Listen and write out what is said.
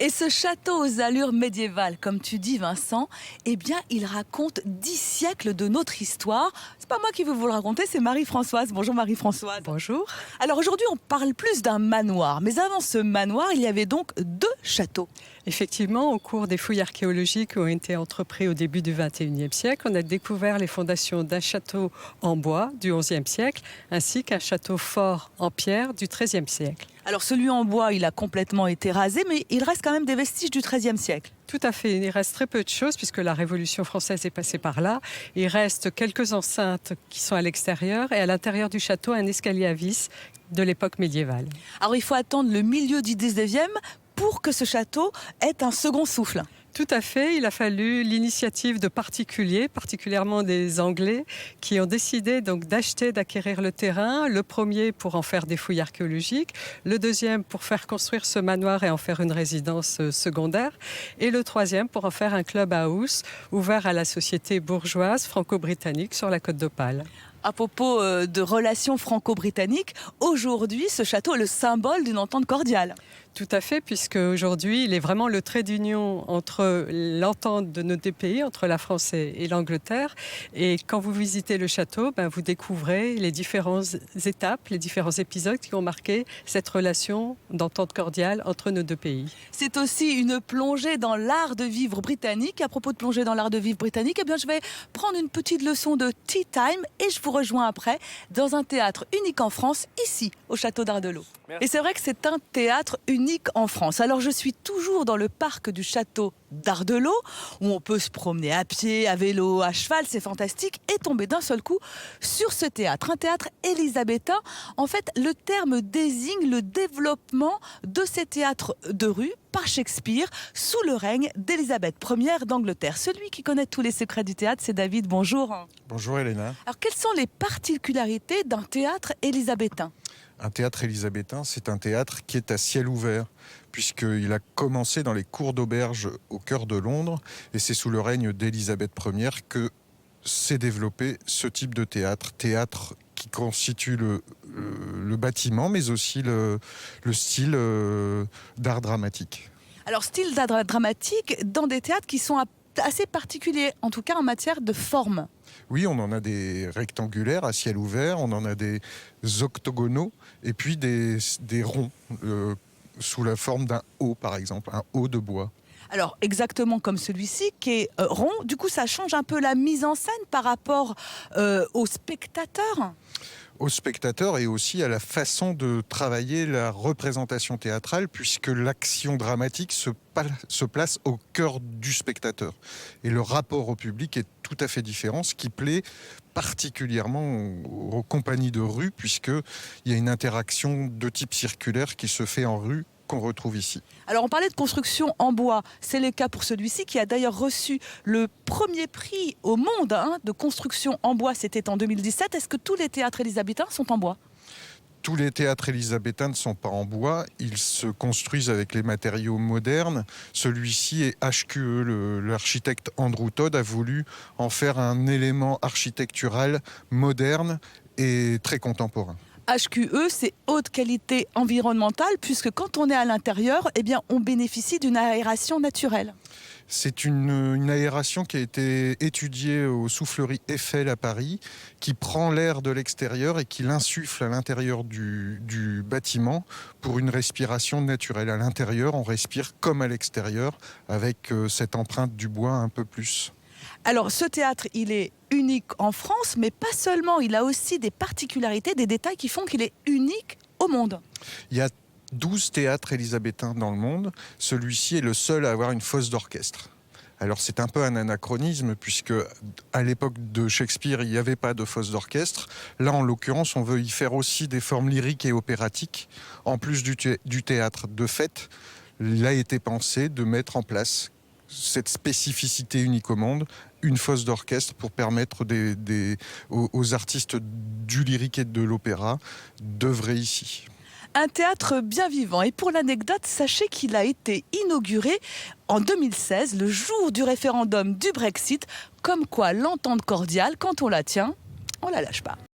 Et ce château aux allures médiévales, comme tu dis Vincent, eh bien il raconte 10 siècles de notre histoire. C'est pas moi qui veux vous le raconter, c'est Marie-Françoise. Bonjour Marie-Françoise. Bonjour. Alors aujourd'hui on parle plus d'un manoir, mais avant ce manoir il y avait donc 2 châteaux. Effectivement, au cours des fouilles archéologiques qui ont été entreprises au début du XXIe siècle, on a découvert les fondations d'un château en bois du XIe siècle, ainsi qu'un château fort en pierre du XIIIe siècle. Alors celui en bois il a complètement été rasé, mais il reste quand même des vestiges du XIIIe siècle. Tout à fait, il reste très peu de choses puisque la Révolution française est passée par là. Il reste quelques enceintes qui sont à l'extérieur et à l'intérieur du château un escalier à vis de l'époque médiévale. Alors il faut attendre le milieu du 19e pour que ce château ait un second souffle. Tout à fait, il a fallu l'initiative de particuliers, particulièrement des Anglais, qui ont décidé donc d'acquérir le terrain, le premier pour en faire des fouilles archéologiques, le deuxième pour faire construire ce manoir et en faire une résidence secondaire, et le troisième pour en faire un clubhouse ouvert à la société bourgeoise franco-britannique sur la Côte d'Opale. À propos de relations franco-britanniques, aujourd'hui ce château est le symbole d'une entente cordiale. Tout à fait, puisque aujourd'hui, il est vraiment le trait d'union entre l'entente de nos deux pays, entre la France et l'Angleterre. Et quand vous visitez le château, vous découvrez les différentes étapes, les différents épisodes qui ont marqué cette relation d'entente cordiale entre nos deux pays. C'est aussi une plongée dans l'art de vivre britannique. À propos de plonger dans l'art de vivre britannique, eh bien, je vais prendre une petite leçon de tea time et je vous rejoins après dans un théâtre unique en France, ici, au château d'Ardelot. Et c'est vrai que c'est un théâtre unique en France. Alors je suis toujours dans le parc du château d'Ardelot, où on peut se promener à pied, à vélo, à cheval, c'est fantastique, et tomber d'un seul coup sur ce théâtre, un théâtre élisabétain. En fait, le terme désigne le développement de ces théâtres de rue par Shakespeare sous le règne d'Élisabeth Ier d'Angleterre. Celui qui connaît tous les secrets du théâtre, c'est David. Bonjour. Bonjour Elena. Alors quelles sont les particularités d'un théâtre élisabétain ? Un théâtre élisabétain, c'est un théâtre qui est à ciel ouvert, puisqu'il a commencé dans les cours d'auberge au cœur de Londres, et c'est sous le règne d'Élisabeth Ier que s'est développé ce type de théâtre. Théâtre qui constitue le bâtiment, mais aussi le style d'art dramatique. Alors style d'art dramatique dans des théâtres qui sont assez particuliers, en tout cas en matière de forme. Oui, on en a des rectangulaires à ciel ouvert, on en a des octogonaux et puis des ronds sous la forme d'un haut, par exemple, un haut de bois. Alors exactement comme celui-ci qui est rond, du coup ça change un peu la mise en scène par rapport aux spectateurs. Aux spectateurs et aussi à la façon de travailler la représentation théâtrale, puisque l'action dramatique se place au cœur du spectateur. Et le rapport au public est tout à fait différent, ce qui plaît particulièrement aux compagnies de rue, puisqu'il y a une interaction de type circulaire qui se fait en rue, qu'on retrouve ici. Alors on parlait de construction en bois, c'est le cas pour celui-ci qui a d'ailleurs reçu le premier prix au monde de construction en bois, c'était en 2017. Est-ce que tous les théâtres élisabétains sont en bois ? Tous les théâtres élisabétains ne sont pas en bois, ils se construisent avec les matériaux modernes. Celui-ci est HQE, l'architecte Andrew Todd a voulu en faire un élément architectural moderne et très contemporain. HQE, c'est haute qualité environnementale, puisque quand on est à l'intérieur, eh bien, on bénéficie d'une aération naturelle. C'est une aération qui a été étudiée aux souffleries Eiffel à Paris, qui prend l'air de l'extérieur et qui l'insuffle à l'intérieur du bâtiment pour une respiration naturelle. À l'intérieur, on respire comme à l'extérieur, avec cette empreinte du bois un peu plus. Alors ce théâtre, il est unique en France, mais pas seulement, il a aussi des particularités, des détails qui font qu'il est unique au monde. Il y a 12 théâtres élisabétains dans le monde. Celui-ci est le seul à avoir une fosse d'orchestre. Alors c'est un peu un anachronisme puisque à l'époque de Shakespeare, il n'y avait pas de fosse d'orchestre. Là, en l'occurrence, on veut y faire aussi des formes lyriques et opératiques. En plus du théâtre de fête, il a été pensé de mettre en place cette spécificité unique au monde, une fosse d'orchestre pour permettre aux artistes du lyrique et de l'opéra d'œuvrer ici. Un théâtre bien vivant. Et pour l'anecdote, sachez qu'il a été inauguré en 2016, le jour du référendum du Brexit, comme quoi l'entente cordiale, quand on la tient, on la lâche pas.